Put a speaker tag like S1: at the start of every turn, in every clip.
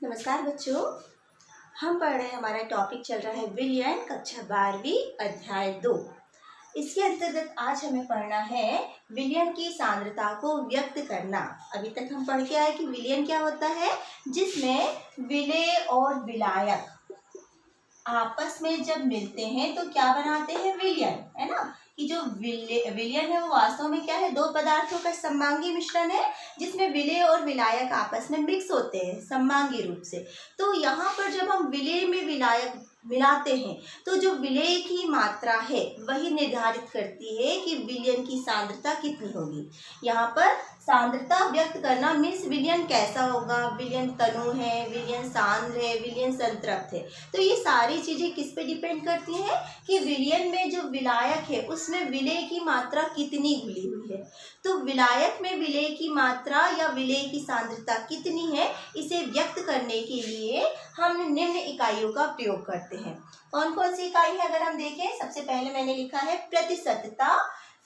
S1: नमस्कार बच्चों, हम पढ़ रहे हैं। हमारा टॉपिक चल रहा है विलयन, कक्षा 12वीं, अध्याय 2। इसके अंतर्गत आज हमें पढ़ना है विलयन की सांद्रता को व्यक्त करना। अभी तक हम पढ़ के आए कि विलयन क्या होता है, जिसमें विलेय और विलायक आपस में जब मिलते हैं तो क्या बनाते हैं, विलयन, है ना। कि जो विलयन है वो वास्तव में क्या है, दो पदार्थों का सममांगी मिश्रण है, जिसमें विलेय और विलायक आपस में मिक्स होते हैं सममांगी रूप से। तो यहाँ पर जब हम विलेय में विलायक मिलाते हैं तो जो विलेय की मात्रा है वही निर्धारित करती है कि विलयन की सांद्रता कितनी होगी। यहाँ पर सांद्रता व्यक्त करना मीन्स विलयन कैसा होगा, विलयन तनु है, विलयन सांद्र है, विलयन संतृप्त है। तो ये सारी चीजें किस पे डिपेंड करती हैं कि विलयन में जो विलायक है उसमें विलेय की मात्रा कितनी घुली हुई है। तो विलायक में विलेय की मात्रा या विलेय की सांद्रता कितनी है, इसे व्यक्त करने के लिए हम निम्न इकाइयों का प्रयोग करते हैं। कौन कौन सी इकाई है अगर हम देखें, सबसे पहले मैंने लिखा है प्रतिशतता,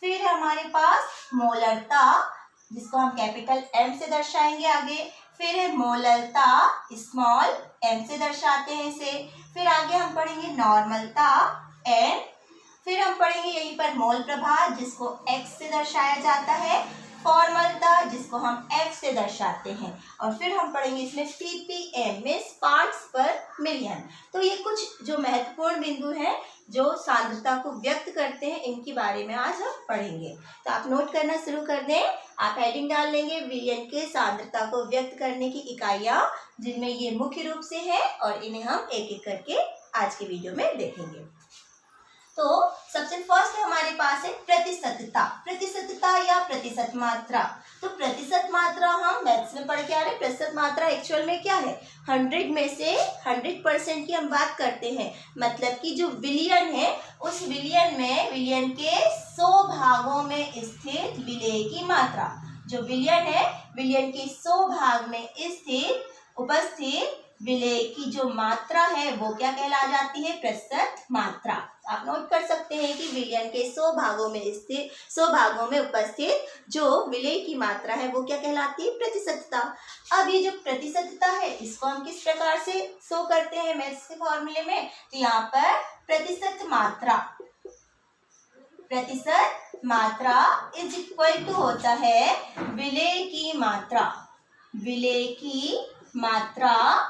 S1: फिर है हमारे पास मोलरता, जिसको हम कैपिटल M से दर्शाएंगे आगे, फिर है मोलरता, स्मॉल m से दर्शाते हैं इसे, फिर आगे हम पढ़ेंगे नॉर्मलता N, फिर हम पढ़ेंगे यहीं पर मोल प्रभार, जिसको x से दर्शाया जाता है, फॉर्मलता, जिसको हम f से दर्शाते हैं, और फिर हम पढ़ेंगे इसमें ppm मीन्स पार्ट्स पर मिलियन। तो ये कुछ जो महत्वपूर्ण बिंदु हैं जो सांद्रता को व्यक्त करते हैं, इनके बारे में आज हम पढ़ेंगे। तो आप नोट करना शुरू कर दें। आप हेडिंग डाल लेंगे विलयन के सांद्रता को व्यक्त करने की इकाइयाँ, जिनमें ये मुख्य रूप से है, और इन्हें हम एक एक करके आज के वीडियो में देखेंगे। तो सबसे फर्स्ट हमारे पास है प्रतिशतता। प्रतिशतता या प्रतिशत मात्रा। तो प्रतिशत मात्रा हम मैथ्स में पढ़ के आ रहे हैं। प्रतिशत मात्रा एक्चुअल में क्या है, 100 में से 100% की हम बात करते हैं। मतलब कि जो विलयन है उस विलयन में विलयन के 100 भागों में स्थित विलेय की मात्रा, जो विलयन है विलयन के 100 भाग में स्थित उपस्थित विलेय की जो मात्रा है वो क्या कहला जाती है, प्रतिशत मात्रा। आप नोट कर सकते हैं कि विलयन के 100 भागों में स्थित 100 भागों में उपस्थित जो विलेय की मात्रा है वो क्या कहलाती है, प्रतिशतता। अब ये जो प्रतिशतता है इसको हम किस प्रकार से शो करते हैं मैथ्स के फॉर्मूले में, तो यहाँ पर प्रतिशत मात्रा इज इक्वल टू होता है विलेय की मात्रा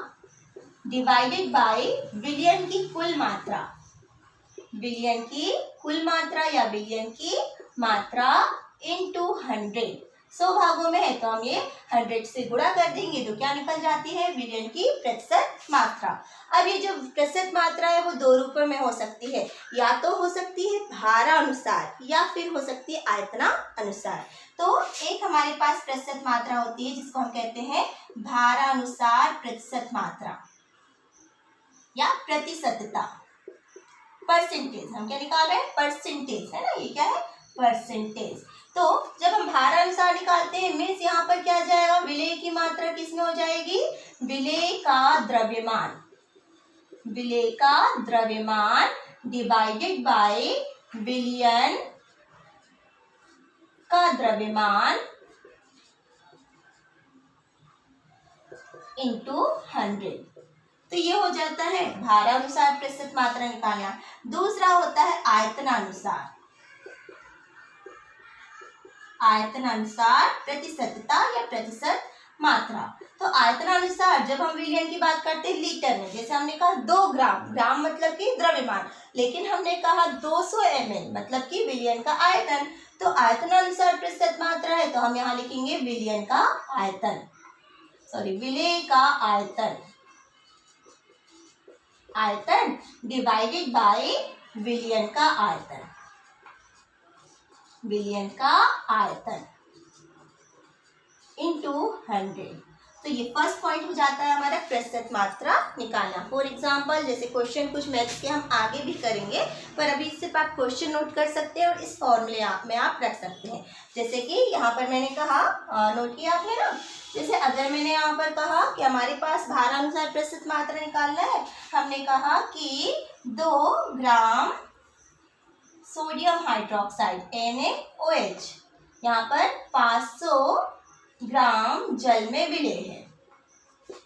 S1: डिवाइडेड बाय विलयन की कुल मात्रा। विलयन की कुल मात्रा या विलयन की मात्रा इनटू 100। 100 भागों में है तो हम ये 100 से गुणा कर देंगे तो क्या निकल जाती है, विलयन की प्रतिशत मात्रा। अब ये जो प्रतिशत मात्रा है वो दो रूपों में हो सकती है, या तो हो सकती है भारानुसार या फिर हो सकती है आयतना अनुसार। तो एक हमारे पास प्रतिशत मात्रा होती है जिसको हम कहते हैं भारानुसार प्रतिशत मात्रा या प्रतिशतता। परसेंटेज हम क्या निकाल रहे हैं, परसेंटेज, है ना, ये क्या है, परसेंटेज। तो जब हम भारानुसार निकालते हैं मीन्स यहाँ पर क्या जाएगा, विलेय की मात्रा किसमें हो जाएगी, विलेय का द्रव्यमान डिवाइडेड बाय विलयन का द्रव्यमान इनटू 100। तो ये हो जाता है भारानुसार प्रतिशत मात्रा निकालना। दूसरा होता है आयतनानुसार प्रतिशतता या प्रतिशत मात्रा। तो आयतनानुसार जब हम विलयन की बात करते हैं लीटर में, जैसे हमने कहा 2 ग्राम मतलब कि द्रव्यमान, लेकिन हमने कहा 200 ml मतलब कि विलयन का आयतन। तो आयतनानुसार प्रतिशत मात्रा है तो हम यहाँ लिखेंगे विलेय का आयतन डिवाइडेड बाय विलयन का आयतन इनटू 100। तो ये फर्स्ट पॉइंट हो जाता है हमारा प्रतिशत मात्रा निकालना। फॉर एग्जांपल जैसे क्वेश्चन कुछ मैथ्स के हम आगे भी करेंगे, पर अभी सिर्फ आप क्वेश्चन नोट कर सकते हैं और इस फॉर्मूले में आप रख सकते हैं। जैसे कि यहाँ पर मैंने कहा, नोट किया आपने ना, जैसे अगर मैंने यहाँ पर कहा कि हमारे पास भारानुसार प्रतिशत मात्रा निकालना है, हमने कहा कि 2 ग्राम सोडियम हाइड्रोक्साइड NaOH यहाँ पर 500 ग्राम जल में विलेय है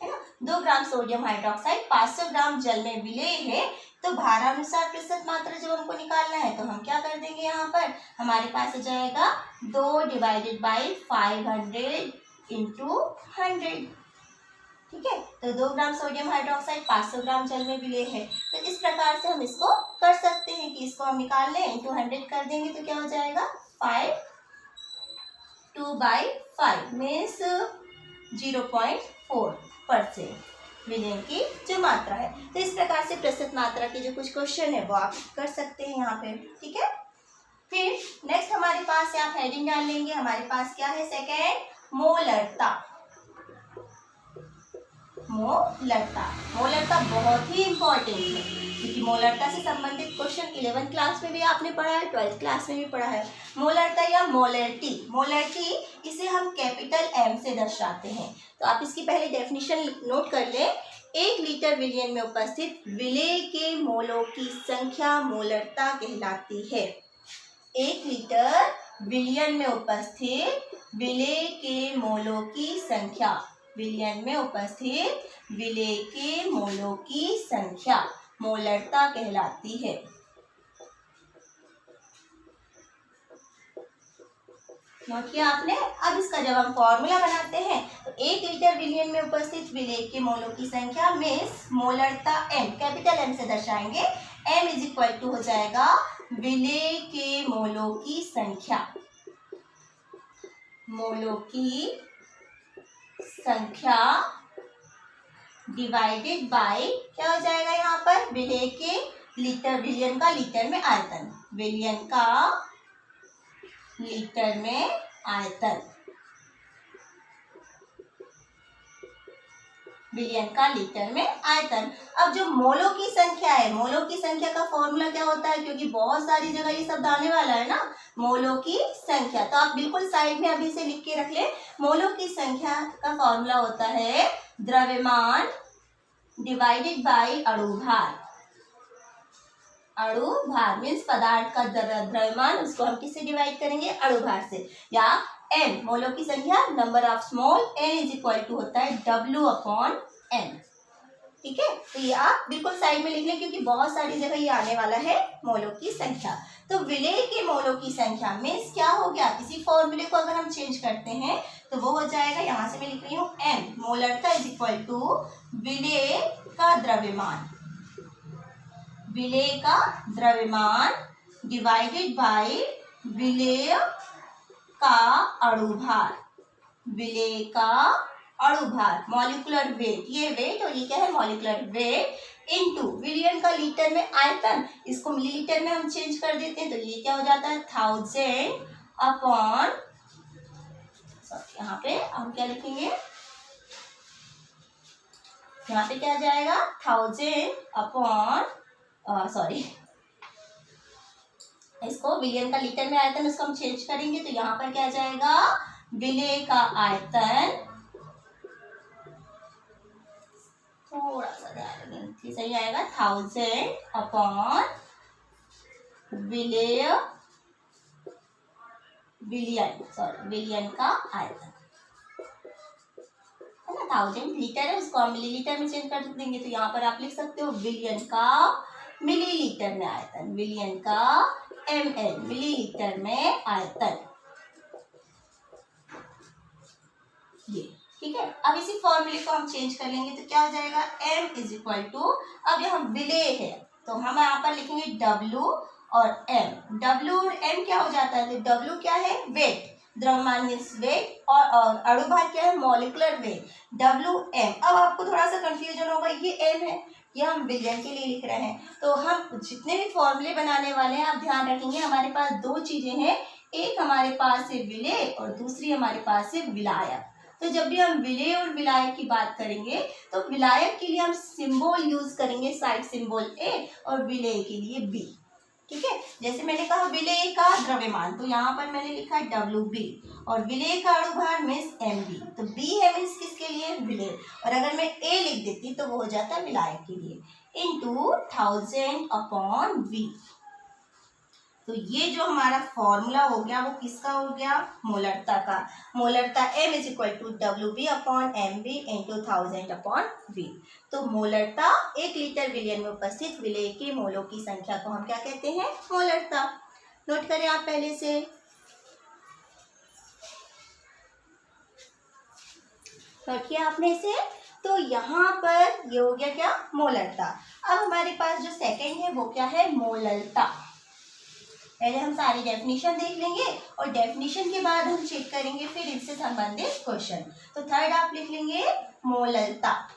S1: ना। 2 ग्राम सोडियम हाइड्रोक्साइड 500 ग्राम जल में विलेय है, तो भारानुसार प्रतिशत मात्रा जब हमको निकालना है तो हम क्या कर देंगे, यहाँ पर हमारे पास हो जाएगा 2 डिवाइडेड बाई 500 इंटू 100। ठीक है, तो 2 ग्राम सोडियम हाइड्रोक्साइड 500 ग्राम जल में विलेय है, तो इस प्रकार से हम इसको कर सकते हैं कि इसको हम निकाल लें, इंटू 100 कर देंगे तो क्या हो जाएगा 5 2/5 मीन्स 0.4% विलेय की जो मात्रा है। तो इस प्रकार से प्रतिशत मात्रा के जो कुछ क्वेश्चन है वो आप कर सकते हैं यहाँ पे। ठीक है, फिर नेक्स्ट हमारे पास आप हेडिंग डाल लेंगे, हमारे पास क्या है, सेकेंड मोलरता। मोलरता बहुत ही इंपॉर्टेंट है, क्योंकि मोलरता से संबंधित क्वेश्चन 11th क्लास में भी आपने पढ़ा है, 12th क्लास में भी पढ़ा है। मोलरता या मोलरिटी इसे हम कैपिटल M से दर्शाते हैं। तो आप इसकी पहले डेफिनेशन नोट कर लें। 1 लीटर विलयन में उपस्थित विलेय के मोलों की संख्या मोलरता कहलाती है। 1 लीटर विलयन में उपस्थित विलेय के मोलों की संख्या, विलयन में उपस्थित विलेय के मोलों की संख्या मोलरता कहलाती है। नोट किया आपने। अब इसका जब हम फॉर्मूला बनाते हैं तो 1 लीटर विलयन में उपस्थित विलेय के मोलों की संख्या मीन्स मोलरता M, कैपिटल M से दर्शाएंगे। M इज इक्वल टू हो जाएगा विलेय के मोलों की संख्या, मोलों की संख्या डिवाइडेड बाय क्या हो जाएगा यहाँ पर, विलेय के लीटर, विलयन का लीटर में आयतन, विलयन का लीटर में आयतन, विलयन का लीटर में आयतन। अब जो मोलों की संख्या है, मोलों की संख्या का फॉर्मूला क्या होता है, क्योंकि बहुत सारी जगह ये शब्द आने वाला है ना, मोलों की संख्या, तो आप बिल्कुल साइड में अभी से लिख के रख ले। मोलों की संख्या का फॉर्मूला होता है द्रव्यमान डिवाइडेड बाय अणुभार। अणुभार मीन्स पदार्थ का द्रव्यमान, उसको हम किससे डिवाइड करेंगे, अणुभार से, या n मोलों की संख्या, number of small n is equal to होता है W/n। ठीक है, तो ये आप बिल्कुल साइड में लिख लें, क्योंकि बहुत सारी जगह ये आने वाला है मोलों की संख्या। तो विलेय के मोलों की संख्या मीन्स क्या हो गया, इसी फॉर्मूले को अगर हम चेंज करते हैं तो वो हो जाएगा, यहाँ से मैं लिख रही हूँ m, मोलरता इज इक्वल टू विलेय का द्रव्यमान, विलेय का द्रव्यमान डिवाइडेड बाय विलेय का अणुभार, विलेय का अणुभार, मॉलिक्यूलर वेट, ये वेट और ये क्या है, मॉलिक्यूलर वेट, इनटू विलयन का लीटर में आयतन, इसको मिलीलीटर में हम चेंज कर देते हैं तो ये क्या हो जाता है 1000 अपॉन, यहाँ पे हम क्या लिखेंगे, यहाँ पे क्या जाएगा 1000 अपॉन, इसको विलयन का लीटर में आयतन उसको हम चेंज करेंगे तो यहाँ पर क्या जाएगा, विलेय का आयतन, थोड़ा सा ध्यान सही आएगा, 1000 अपॉन विलयन का आयतन है ना, 1000 लीटर है, उसको हम मिलीलीटर में चेंज कर देंगे तो यहाँ पर आप लिख सकते हो विलयन का मिलीलीटर में आयतन, विलयन का ml मिलीलीटर में आयतन, ये ठीक है। अब इसी फॉर्मूले को हम चेंज कर लेंगे तो क्या हो जाएगा, m इज इक्वल टू, अब यहाँ विलेय है तो हम यहाँ पर लिखेंगे W और m, W और m क्या हो जाता है, तो W क्या है, वेट, द्रव्यमान मीन्स वेट, और अणुभार क्या है, मॉलिक्यूलर वेट, WM। अब आपको थोड़ा सा कंफ्यूजन होगा, ये m है, ये हम विलयन के लिए लिख रहे हैं, तो हम जितने भी फॉर्मूले बनाने वाले हैं आप ध्यान रखेंगे, हमारे पास दो चीजें हैं, एक हमारे पास है विलेय और दूसरी हमारे पास है विलायक। तो जब भी हम विलेय और विलायक की बात करेंगे तो विलायक के लिए हम सिंबल यूज करेंगे, साइड सिंबल A, और विलेय के लिए B। ठीक है, जैसे मैंने कहा विलेय का द्रव्यमान तो यहाँ पर मैंने लिखा है WB, और विलेय का अणुभार मीन्स MB, तो B है मीन्स किसके लिए, विलेय, और अगर मैं A लिख देती तो वो हो जाता विलायक के लिए, इनटू 1000 अपॉन V। तो ये जो हमारा फॉर्मूला हो गया वो किसका हो गया, मोलरता का। मोलरता m is equal to WB upon MB into 1000 upon V। तो मोलरता 1 लीटर विलयन में उपस्थित विलेय के मोलों की संख्या को हम क्या कहते हैं, मोलरता। नोट करें आप पहले से, नोट किया आपने इसे। तो यहाँ पर ये हो गया क्या, मोलरता। अब हमारे पास जो सेकंड है वो क्या है, मोललता। पहले हम सारी डेफिनेशन देख लेंगे और डेफिनेशन के बाद हम चेक करेंगे फिर इससे संबंधित क्वेश्चन। तो थर्ड आप लिख लेंगे मोललता।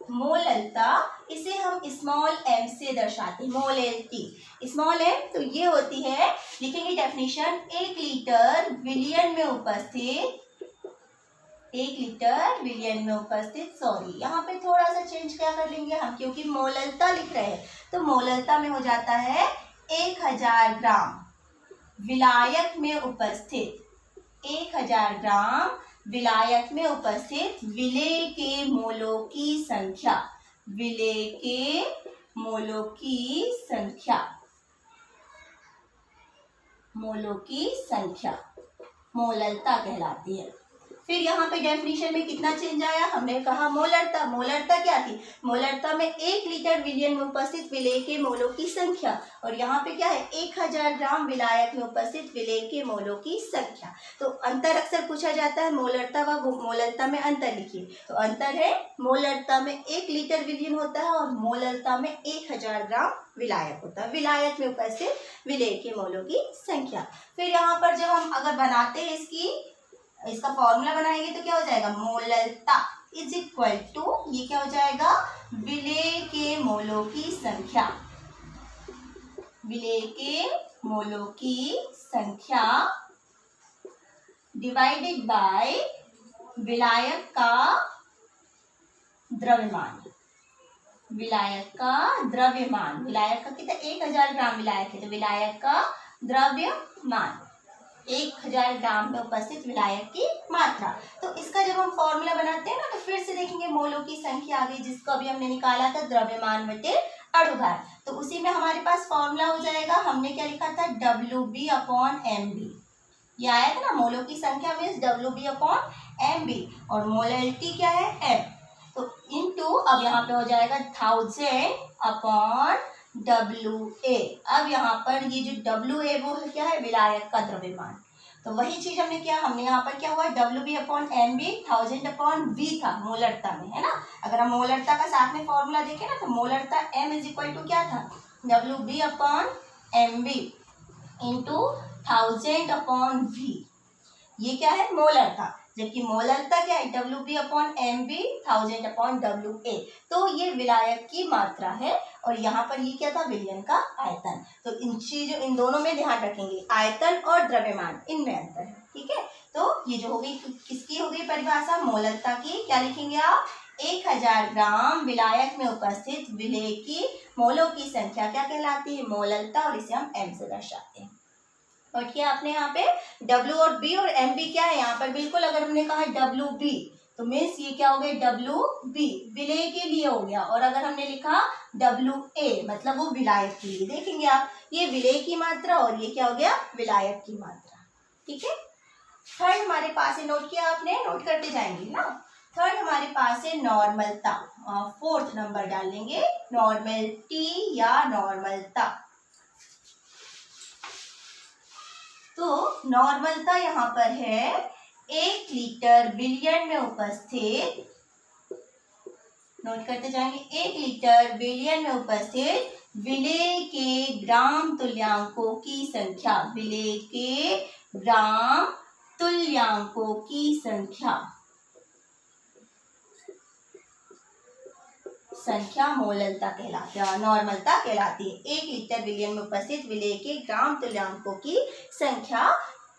S1: मोललता इसे हम स्मॉल m से दर्शाते हैं, मोलैलिटी। स्मॉल m तो ये होती है, लिखेंगे डेफिनेशन, 1 लीटर विलियन में उपस्थित, 1 लीटर विलियन में उपस्थित, सॉरी यहाँ पे थोड़ा सा चेंज क्या कर लेंगे हम, क्योंकि मोललता लिख रहे हैं तो मोललता में हो जाता है 1000 ग्राम विलायक में उपस्थित, 1000 ग्राम विलायक में उपस्थित विलेय के मोलों की संख्या, विलेय के मोलों की संख्या, मोलों की संख्या मोललता कहलाती है। फिर यहाँ पे डेफिनेशन में कितना चेंज आया, हमने कहा मोलरता। मोलरता क्या थी, मोलरता में 1 लीटर विलियन में उपस्थित विलेय के मोलों की संख्या, और यहाँ पे क्या है, 1000 ग्राम विलायक में उपस्थित विलेय के मोलों की संख्या। तो अंतर अक्सर पूछा जाता है, मोलरता व मोललता में अंतर लिखिए। तो अंतर है, मोलरता में 1 लीटर विलियन होता है और मोललता में 1000 ग्राम विलायक होता है, विलायक में उपस्थित विलेय के मोलों की संख्या। फिर यहाँ पर जब हम अगर बनाते हैं इसका फॉर्मूला बनाएंगे तो क्या हो जाएगा, मोललता इज इक्वल टू, ये क्या हो जाएगा, विलेय के मोलों की संख्या, विलेय के मोलों की संख्या डिवाइडेड बाय विलायक का द्रव्यमान, विलायक का द्रव्यमान। विलायक का कितना, 1000 ग्राम विलायक है तो विलायक का द्रव्यमान, 1000 ग्राम में उपस्थित विलायक की मात्रा। तो इसका जब हम फॉर्मूला बनाते हैं ना तो फिर से देखेंगे मोलों की संख्या आ गई, जिसको अभी हमने निकाला था द्रव्यमान बटे अणुभार। तो उसी में हमारे पास फॉर्मूला हो जाएगा, हमने क्या लिखा था, WB अपॉन MB। ये आया था ना, मोलों की संख्या मीन्स WB अपॉन MB और मोलैलिटी क्या है, M। तो इनटू अब यहाँ पे हो जाएगा 1000 अपॉन WA। अब यहाँ पर ये जो WA वो है क्या है, विलायक का द्रव्यमान। तो वही चीज हमने किया, हमने यहाँ पर क्या हुआ, WB upon MB 1000 upon V था मोलरता में, है ना। अगर हम मोलरता का साथ में फॉर्मूला देखें ना तो मोलरता M इज इक्वल टू क्या था, WB upon MB into 1000 upon V। ये क्या है, मोलरता। जबकि मोलरता क्या है, WB upon MB 1000 upon WA। तो ये विलायक की मात्रा है और यहाँ पर ये क्या था, विलयन का आयतन। तो इन चीजों, इन दोनों में ध्यान रखेंगे, आयतन और द्रव्यमान इनमें अंतर है, ठीक है। तो ये जो हो गई, किसकी हो गई परिभाषा, मोलरता की। क्या लिखेंगे आप, 1000 ग्राम विलायक में उपस्थित विलेय की मोलों की संख्या क्या कहलाती है, मोलरता, और इसे हम M से दर्शाते हैं। नोट किया आपने यहाँ पे, W और B और MB क्या है यहाँ पर, बिल्कुल अगर हमने कहा WB तो मीन्स ये क्या हो गया, WB विलेय के लिए हो गया, और अगर हमने लिखा WA मतलब वो विलायक के लिए। देखेंगे आप, ये विलेय की मात्रा और ये क्या हो गया, विलायक की मात्रा, ठीक है। थर्ड हमारे पास है, नोट किया आपने, नोट करते जाएंगे ना। थर्ड हमारे पास है नॉर्मलता, 4th नंबर डालेंगे, नॉर्मलिटी या नॉर्मलता। तो नॉर्मलता यहाँ पर है 1 लीटर विलियन में उपस्थित, नोट करते जाएंगे, 1 लीटर विलियन में उपस्थित विलेय के ग्राम तुल्यांकों की संख्या, विलेय के ग्राम तुल्यांकों की संख्या मोललता कहलाती है, नॉर्मलता कहलाती है। 1 लीटर विलियन में उपस्थित विलेय के ग्राम तुल्यांकों की संख्या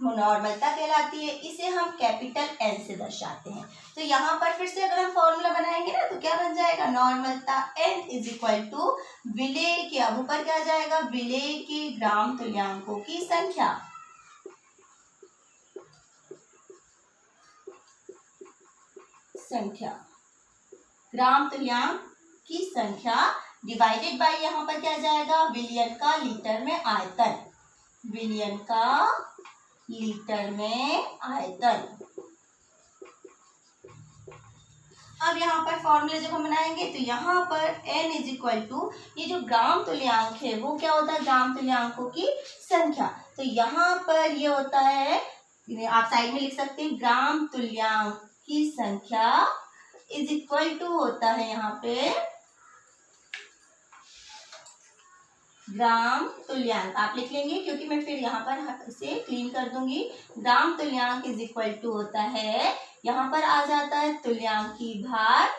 S1: नॉर्मलता कहलाती है। इसे हम कैपिटल N से दर्शाते हैं। तो यहाँ पर फिर से अगर हम फॉर्मूला बनाएंगे ना तो क्या बन जाएगा, नॉर्मलता N इज इक्वल टू विलेय के, अब ऊपर क्या जाएगा, विलेय के ग्राम तुल्यांकों की संख्या, ग्राम तुल्यांक की संख्या डिवाइडेड बाय यहाँ पर क्या जाएगा, विलियन का लीटर में आयतन, विलियन का लीटर में आयतन। अब यहाँ पर फॉर्मूला जब हम बनाएंगे तो यहाँ पर n इज इक्वल टू, ये जो ग्राम तुल्यांक है वो क्या होता है, ग्राम तुल्यांकों की संख्या। तो यहाँ पर ये होता है, आप साइड में लिख सकते हैं, ग्राम तुल्यांक की संख्या इज इक्वल टू होता है यहाँ पे ग्राम तुल्यांक। आप लिख लेंगे क्योंकि मैं फिर यहाँ पर इसे क्लीन कर दूंगी। ग्राम तुल्यांक इज इक्वल टू होता है, यहाँ पर आ जाता है तुल्यांकी भार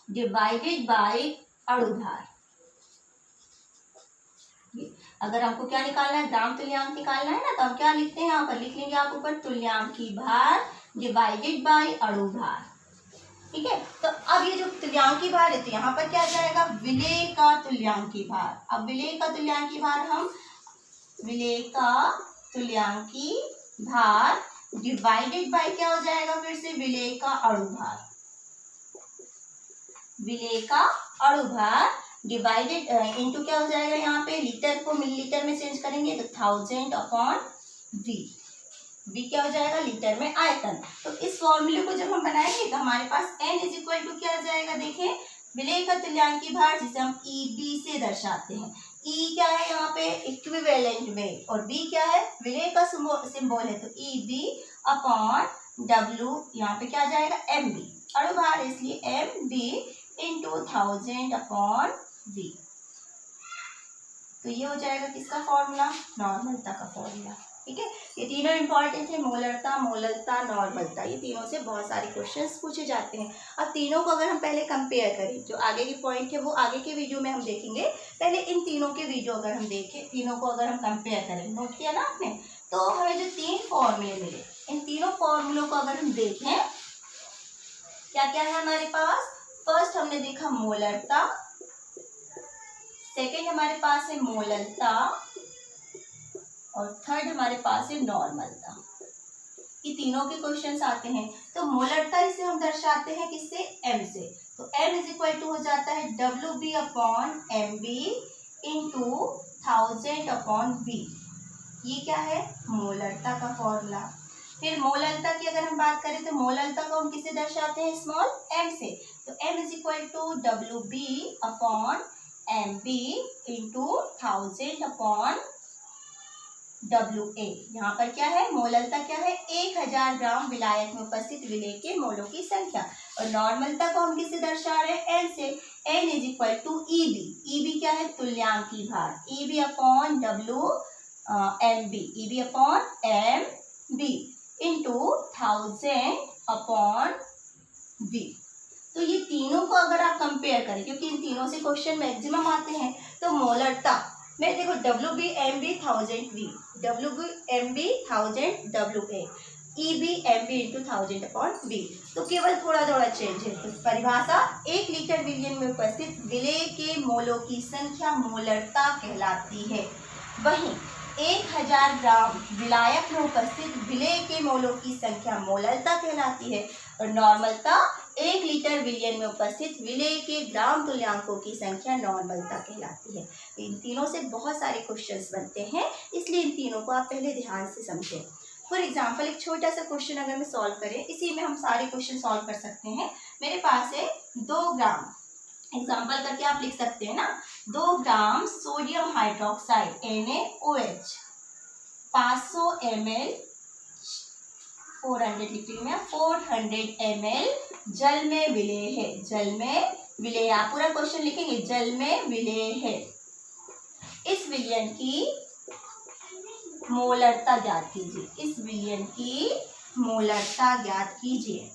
S1: डिवाइडेड बाय अणुभार। अगर हमको क्या निकालना है, ग्राम तुल्यांक निकालना है ना, तो हम क्या लिखते हैं, यहाँ पर लिख लेंगे आप ऊपर तुल्यांकी भार डिवाइडेड बाय अणुभार। ठीक है, तो अब ये जो तुल्यांकी भार है तो यहाँ पर क्या जाएगा, विलेय का तुल्यांकी भार। अब विलेय का तुल्यांकी भार हम विलेय का तुल्यांकी भार डिवाइडेड बाय क्या हो जाएगा, फिर से विलेय का अणुभार, विलेय का अणुभार डिवाइडेड इनटू क्या हो जाएगा, यहाँ पे लीटर को मिलीलीटर में चेंज करेंगे तो 1000 अपॉन V। V क्या हो जाएगा, लीटर में आयतन। तो इस फॉर्मूले को जब हम बनाएंगे तो हमारे पास n इज इक्वल टू क्या आ जाएगा, देखें, विलेय का तुल्यांकी भार जिसे हम EB से दर्शाते हैं। E क्या है यहाँ पे, इक्विवेलेंट वेट, और B क्या है, विलेय का सिंबल है, तो EB अपॉन W, यहाँ पे क्या आ जाएगा, MB, अणुभार इसलिए MB इंटू 1000 अपॉन V। तो ये हो जाएगा किसका फॉर्मूला, नॉर्मलता का फॉर्मूला। ठीक है, ये तीनों इंपॉर्टेंट है, मोलरता, मोललता, नॉर्मलता, ये तीनों से बहुत सारे क्वेश्चंस पूछे जाते हैं। अब तीनों को अगर हम पहले कंपेयर करें, जो आगे की पॉइंट है वो आगे के वीडियो में हम देखेंगे, पहले इन तीनों के वीडियो अगर हम देखें, तीनों को अगर हम कंपेयर करें, नोट किया ना आपने, तो हमें जो 3 फॉर्मूले मिले, इन तीनों फॉर्मूलों को अगर हम देखें, क्या क्या है हमारे पास, फर्स्ट हमने देखा मोलरता, सेकेंड हमारे पास है मोललता, और थर्ड हमारे पास है नॉर्मलता। ये तीनों के क्वेश्चंस आते हैं। तो मोलरता इसे हम दर्शाते हैं किससे, m से, तो m इज इक्वल टू हो जाता है WB upon MB into 1000 upon V। ये क्या है, मोलरता का फॉर्मूला। फिर मोललता की अगर हम बात करें तो मोललता को हम किसे दर्शाते हैं, स्मॉल m से, तो m is equal to WB upon MB into 1000 upon WA। यहाँ पर क्या है, मोललता क्या है, 1000 ग्राम विलायक में उपस्थित विलेय के मोलों की संख्या, और नॉर्मलता को हम किससे दर्शा रहे हैं, n से, n is equal to EB। EB क्या है, तुल्यांकी भार, EB upon MB, EB upon MB into 1000 upon V। तो ये तीनों को अगर आप कंपेयर करें, क्योंकि इन तीनों से क्वेश्चन मैक्सिमम आते हैं, तो मोलरता में देखो WB MB 1000 V, WB MB 1000 WA, EB MB into 1000 upon V। तो केवल थोड़ा थोड़ा चेंज है। तो परिभाषा, 1 लीटर विलियन में उपस्थित विलेय के मोलों की संख्या मोलरता कहलाती है। वहीं 1000 ग्राम विलायक में उपस्थित विलेय के मोलों की संख्या मोललता कहलाती है, और नॉर्मलता 1 लीटर विलियन में उपस्थित विलेय के ग्राम तुल्यांकों की संख्या नॉर्मलता कहलाती है। इन तीनों से बहुत सारे क्वेश्चंस बनते हैं, इसलिए इन तीनों को आप पहले ध्यान से समझें। फॉर एग्जाम्पल, एक छोटा सा क्वेश्चन अगर मैं सॉल्व करें, इसी में हम सारे क्वेश्चन सॉल्व कर सकते हैं। मेरे पास है 2 ग्राम, एग्जाम्पल करके आप लिख सकते हैं ना, 2 gram sodium hydroxide NaOH 500 ml, 400 लिख रही मैं, 400 ml जल में विलेय है, जल में विलेय, आप पूरा क्वेश्चन लिखेंगे, जल में विलेय है। इस विलयन की मोलरता ज्ञात कीजिए, इस विलयन की मोलरता ज्ञात कीजिए,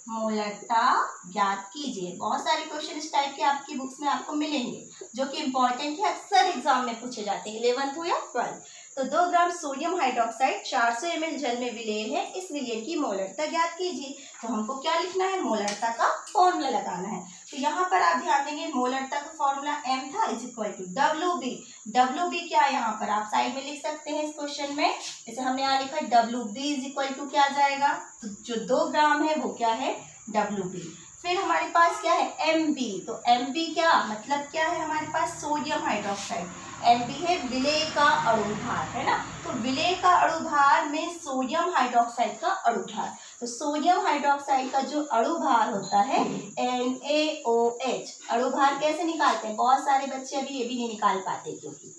S1: मोलरता ज्ञात कीजिए। बहुत सारे क्वेश्चन इस टाइप के आपकी बुक्स में आपको मिलेंगे, जो कि इंपॉर्टेंट है, अक्सर एग्जाम में पूछे जाते हैं, 11th हो या 12th। तो 2 ग्राम सोडियम हाइड्रोक्साइड 400 ml जल में विलेय है, इस विलयन की मोलरता ज्ञात कीजिए। तो हमको क्या लिखना है, मोलरता का फॉर्मूला लगाना है। तो यहाँ पर आप ध्यान देंगे, मोलरता का फॉर्मूला m था is equal to WB। WB क्या है, यहाँ पर आप साइड में लिख सकते हैं इस क्वेश्चन में, जैसे हमने यहाँ लिखा WB इज इक्वल टू क्या आ जाएगा, तो जो 2 ग्राम है वो क्या है, WB। फिर हमारे पास क्या है MB, तो MB क्या मतलब क्या है हमारे पास सोडियम हाइड्रोक्साइड। MB है विलेय का अणुभार, है ना, तो विलेय का अणुभार में सोडियम हाइड्रोक्साइड का अणुभार, तो सोडियम हाइड्रोक्साइड का जो अणुभार होता है NaOH। अणुभार कैसे निकालते हैं, बहुत सारे बच्चे अभी ये भी नहीं निकाल पाते क्योंकि,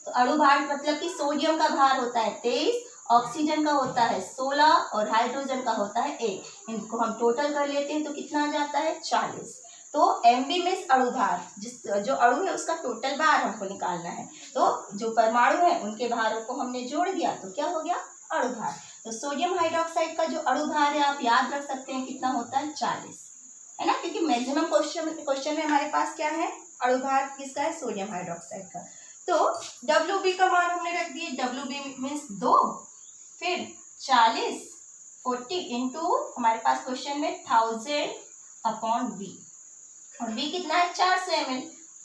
S1: तो अणुभार मतलब कि सोडियम का भार होता है 23, ऑक्सीजन का होता है 16 और हाइड्रोजन का होता है 1। इनको हम टोटल कर लेते हैं तो कितना आ जाता है 40। तो MB में अणुभार, जिस जो अणु है उसका टोटल भार हमको निकालना है, तो जो परमाणु है उनके भारों को हमने जोड़ दिया तो क्या हो गया अणुभार। तो सोडियम हाइड्रोक्साइड का जो अणुभार है आप याद रख सकते हैं कितना होता है 40, है ना, क्योंकि मैक्सिमम क्वेश्चन में हमारे पास क्या है अणुभार किसका है सोडियम हाइड्रोक्साइड का। तो WB का मान हमने रख दिए, WB मीन्स 2, फिर 40 40 इंटू हमारे पास क्वेश्चन में 1000/V, और V कितना है 400 ml,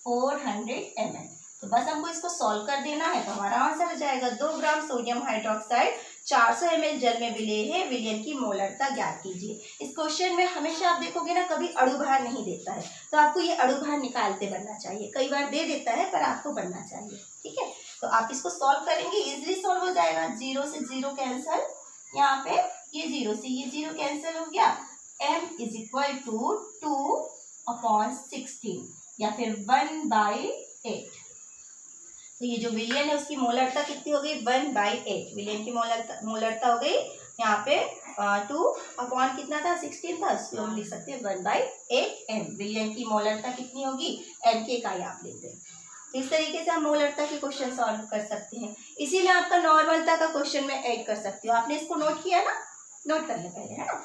S1: 400 ml। तो बस हमको इसको सॉल्व कर देना है तो हमारा आंसर हो जाएगा 2 ग्राम सोडियम हाइड्रोक्साइड 400 ml जल में विलेय है, विलयन की मोलरता ज्ञात कीजिए। इस क्वेश्चन में हमेशा आप देखोगे ना कभी अणुभार नहीं देता है, तो आपको ये अणुभार निकालते बनना चाहिए, कई बार दे देता है पर आपको बनना चाहिए, ठीक है। तो आप इसको सॉल्व करेंगे, इजिली सॉल्व हो जाएगा, 0 से 0 कैंसल, यहाँ पे ये 0 से ये 0 कैंसिल हो गया, m = 2/16 या फिर 1/8। तो ये जो विलयन है उसकी मोलरता कितनी हो गई 1/8, विलयन की मोलरता हो गई यहाँ पे 2 कितना था 16 था, इसको हम लिख सकते हैं 1/8 m। विलयन की मोलरता कितनी होगी, m की इकाई आप लेते हैं। तो इस तरीके से हम मोलरता के क्वेश्चन सॉल्व कर सकते हैं। इसी में आपका नॉर्मलता का क्वेश्चन में ऐड कर सकती हो, आपने इसको नोट किया ना, नोट कर ले पहले, है ना।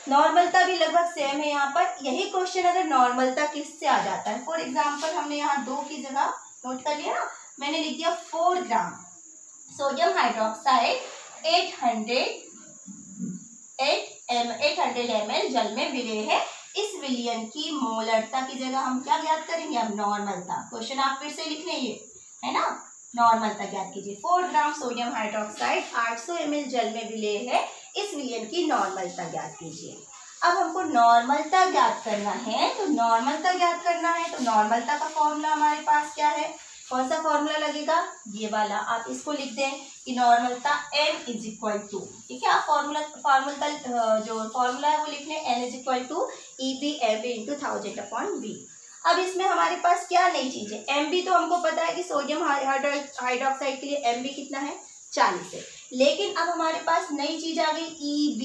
S1: नॉर्मलता भी लगभग सेम है, यहाँ पर यही क्वेश्चन अगर नॉर्मलता किससे आ जाता है, फॉर एग्जाम्पल हमने यहाँ 2 की जगह नोट कर लिया ना, मैंने लिख दिया 4 ग्राम सोडियम हाइड्रोक्साइड 800 ml जल में विलेय है, इस विलयन की मोलरता की जगह हम क्या ज्ञात करेंगे, अब नॉर्मलता। क्वेश्चन आप फिर से लिख लेंगे, है ना, नॉर्मलता ज्ञात कीजिए। 4 ग्राम सोडियम हाइड्रोक्साइड 800 ml जल में विलेय है, इस विलयन की नॉर्मलता ज्ञात कीजिए। अब हमको नॉर्मलता ज्ञात करना है, तो नॉर्मलता ज्ञात करना है तो नॉर्मलता का फॉर्मूला हमारे पास क्या है, कौन सा फॉर्मूला लगेगा, ये वाला, आप इसको लिख दें कि नॉर्मलता n = ठीक है, आप जो फॉर्मूला है वो लिख लें, n = EBMB × 1000/V। अब इसमें हमारे पास क्या नई चीज है, MB तो हमको पता है कि सोडियम हाइड्रोक्साइड के लिए MB कितना है 40 है, लेकिन अब हमारे पास नई चीज आ गई EB।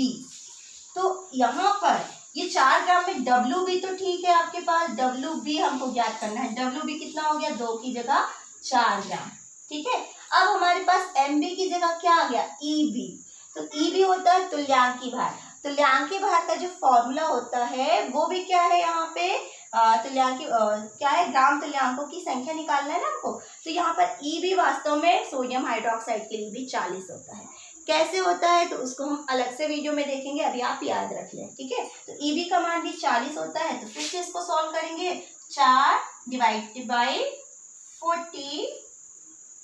S1: तो यहाँ पर ये 4 ग्राम में WB तो ठीक है आपके पास, WB हमको ज्ञात करना है, WB कितना हो गया 2 की जगह 4 ग्राम, ठीक है। अब हमारे पास MB की जगह क्या आ गया EB, तो EB होता है तुल्यांकी भार। तुल्यांकी भार का जो फॉर्मूला होता है वो भी क्या है, यहाँ पे तुल्यांकी क्या है, ग्राम तुल्यांकों की संख्या निकालना है ना हमको, तो यहाँ पर EB वास्तव में सोडियम हाइड्रोक्साइड के लिए भी 40 होता है। कैसे होता है तो उसको हम अलग से वीडियो में देखेंगे, अभी आप याद रख लें, ठीक है। तो EB का मान भी 40 होता है, तो फिर से इसको सॉल्व करेंगे, 4 / 40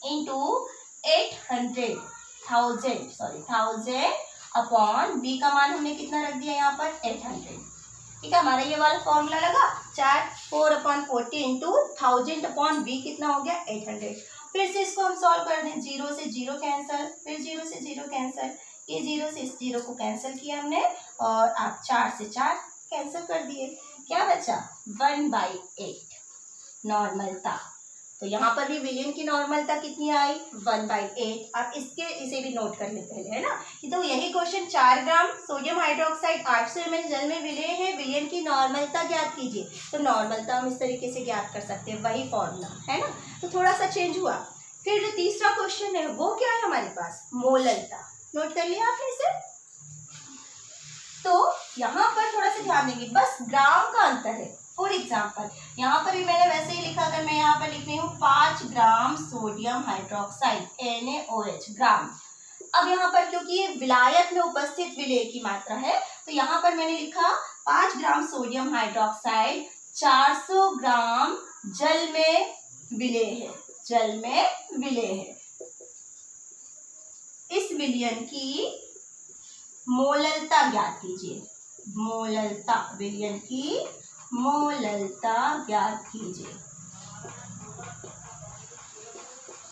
S1: इंटू 1000/V का मान हमने कितना रख दिया यहाँ पर 800, ठीक है। हमारा ये वाला फॉर्मूला लगा, 4/40 इंटू 1000/V कितना हो गया 800। फिर से इसको हम सॉल्व कर दें, 0 से 0 कैंसिल, फिर 0 से 0 कैंसिल, ये 0 से इस 0 को कैंसिल किया हमने, और आप 4 से 4 कैंसिल कर दिए, क्या बचा 1/8 नॉर्मलता। तो यहाँ पर भी विलयन की नॉर्मलता कितनी आई 1/8। आप इसे भी नोट कर ले पहले, है ना, कि तो यही question 4 gram sodium hydroxide 800 ml जल में विलेय है, विलयन की नॉर्मलता ज्ञात कीजिए। तो नॉर्मलता हम इस तरीके से ज्ञात कर सकते हैं, वही फॉर्मूला, है ना, तो थोड़ा सा चेंज हुआ। फिर जो तीसरा क्वेश्चन है वो क्या है हमारे पास, मोलरता। नोट कर लिया आपने इसे, तो यहाँ पर थोड़ा सा ध्यान देंगे, बस ग्राम का अंतर है। फॉर एग्जाम्पल यहाँ पर भी मैंने वैसे ही लिखा, अगर मैं यहाँ पर लिख रही हूँ 5 ग्राम सोडियम हाइड्रोक्साइड NaOH ग्राम। अब यहाँ पर क्योंकि ये विलायक में उपस्थित विलेय की मात्रा है, तो यहाँ पर मैंने लिखा 5 ग्राम सोडियम हाइड्रोक्साइड 400 ग्राम जल में विलेय है, जल में विलेय है। इस विलयन की मोलरता ज्ञात कीजिए। मोललता, विलयन की मोललता ज्ञात कीजिए।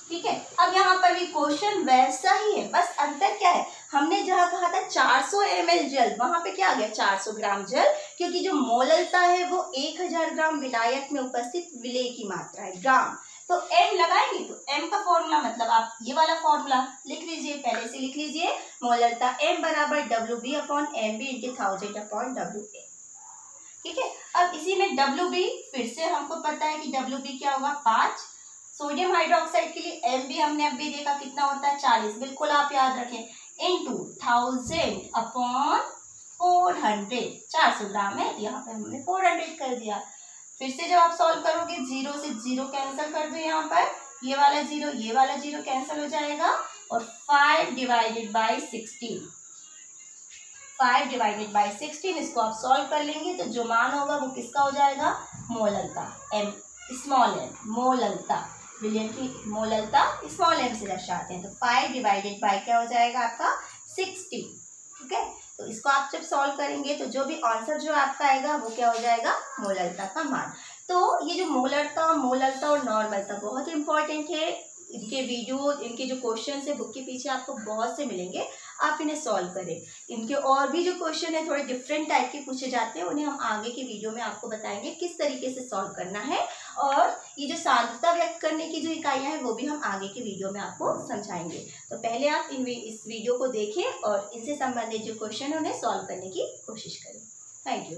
S1: ठीक है, अब यहाँ पर भी क्वेश्चन वैसा ही है, बस अंतर क्या है, हमने जहाँ कहा था 400 ml जल, वहां पे क्या आ गया 400 ग्राम जल, क्योंकि जो मोललता है वो 1000 ग्राम विलायक में उपस्थित विलेय की मात्रा है, ग्राम। तो m लगाएंगे तो m का फॉर्मूला, मतलब आप ये वाला फॉर्मूला लिख लीजिए, पहले से लिख लीजिए, मोललता m बराबर WB upon MB into 1000 upon WA। ठीक है, अब इसी में WB फिर से हमको पता है कि WB क्या होगा 5, सोडियम हाइड्रोक्साइड के लिए MB हमने अभी देखा कितना होता है 40, बिल्कुल आप याद रखें, इनटू 1000 अपॉन 400, 400 ग्राम है, यहाँ पे हमने 400 कर दिया। फिर से जब आप सॉल्व करोगे, जीरो से जीरो कैंसिल कर दो, यहाँ पर ये वाला जीरो कैंसिल हो जाएगा, और 5 डिवाइडेड बाई 16, 5 डिवाइडेड बाई 16 इसको आप सॉल्व कर लेंगे तो जो मान होगा वो किसका हो जाएगा, मोललता, m स्मॉल m, मोललता, विलयन की मोललता स्मॉल m से दर्शाते हैं। तो 5 डिवाइडेड बाई क्या हो जाएगा आपका 60। ठीक है, तो इसको आप जब सॉल्व करेंगे तो जो भी आंसर जो आपका आएगा वो क्या हो जाएगा, मोललता का मान। तो ये जो मोललता और नॉर्मलता बहुत इंपॉर्टेंट है, इनके वीडियो, इनके जो क्वेश्चन है बुक के पीछे आपको बहुत से मिलेंगे, आप इन्हें सॉल्व करें। इनके और भी जो क्वेश्चन है थोड़े डिफरेंट टाइप के पूछे जाते हैं, उन्हें हम आगे की वीडियो में आपको बताएंगे किस तरीके से सॉल्व करना है, और ये जो सांद्रता व्यक्त करने की जो इकाइयाँ हैं वो भी हम आगे के वीडियो में आपको समझाएंगे। तो पहले आप इस वीडियो को देखें और इनसे संबंधित जो क्वेश्चन है उन्हें सॉल्व करने की कोशिश करें। Thank you.